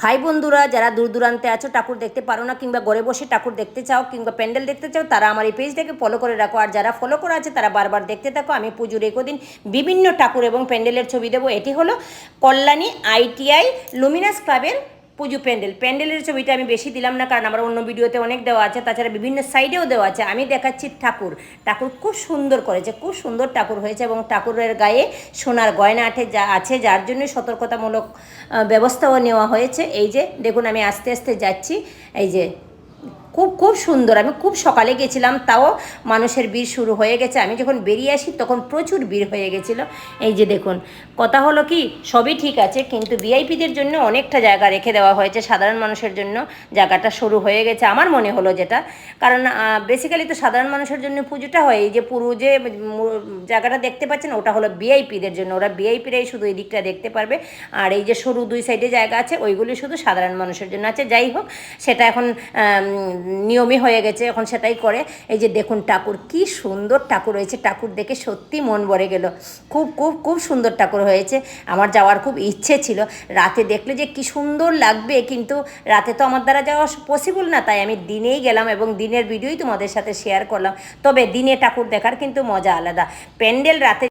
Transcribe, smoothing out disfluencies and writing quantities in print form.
High বন্ধুরা, যারা দূর দূরান্তে আছো, ঠাকুর দেখতে পারো না কিংবা ঘরে বসে ঠাকুর দেখতে চাও কিংবা প্যান্ডেল দেখতে চাও, তারা আমার এই পেজটাকে ফলো করে রাখো। আর যারা ফলো করা আছে তারা বারবার দেখতে থাকো। আমি পুজোর একদিন বিভিন্ন ঠাকুর এবং প্যান্ডেলের ছবি দেবো। এটি হলো কল্যাণী আইটিআই লুমিনাস ক্লাবের পুজো প্যান্ডেলের ছবিটা আমি বেশি দিলাম না, কারণ আমার অন্য ভিডিওতে অনেক দেওয়া আছে, তাছাড়া বিভিন্ন সাইডেও দেওয়া আছে। আমি দেখাচ্ছি ঠাকুর খুব সুন্দর করেছে, খুব সুন্দর ঠাকুর হয়েছে এবং ঠাকুরের গায়ে সোনার গয়না যা আছে, যার জন্য সতর্কতামূলক ব্যবস্থাও নেওয়া হয়েছে। এই যে দেখুন, আমি আস্তে আস্তে যাচ্ছি। এই যে খুব খুব সুন্দর। আমি খুব সকালে গেছিলাম, তাও মানুষের ভিড় শুরু হয়ে গেছে। আমি যখন বেরিয়ে আসি তখন প্রচুর ভিড় হয়ে গেছিলো। এই যে দেখুন, কথা হলো কি, সবই ঠিক আছে, কিন্তু ভিআইপিদের জন্য অনেকটা জায়গা রেখে দেওয়া হয়েছে, সাধারণ মানুষের জন্য জায়গাটা শুরু হয়ে গেছে আমার মনে হলো যেটা। কারণ বেসিক্যালি তো সাধারণ মানুষের জন্য পুজোটা হয়। এই যে পুরো যে জায়গাটা দেখতে পাচ্ছেন, ওটা হলো ভিআইপিদের জন্য, ওরা ভিআইপিরাই শুধু এই দিকটা দেখতে পারবে। আর এই যে সরু দুই সাইডে জায়গা আছে, ওইগুলি শুধু সাধারণ মানুষের জন্য আছে। যাই হোক, সেটা এখন নিয়মই হয়ে গেছে, এখন সেটাই করে। এই যে দেখুন ঠাকুর, কি সুন্দর ঠাকুর হয়েছে। ঠাকুর দেখে সত্যি মন ভরে গেল। খুব খুব খুব সুন্দর ঠাকুর হয়েছে। আমার যাওয়ার খুব ইচ্ছে ছিল, রাতে দেখলে যে কি সুন্দর লাগবে, কিন্তু রাতে তো আমার দ্বারা যাওয়া পসিবল না, তাই আমি দিনেই গেলাম এবং দিনের ভিডিওই তোমাদের সাথে শেয়ার করলাম। তবে দিনে ঠাকুর দেখার কিন্তু মজা আলাদা। প্যান্ডেল রাতে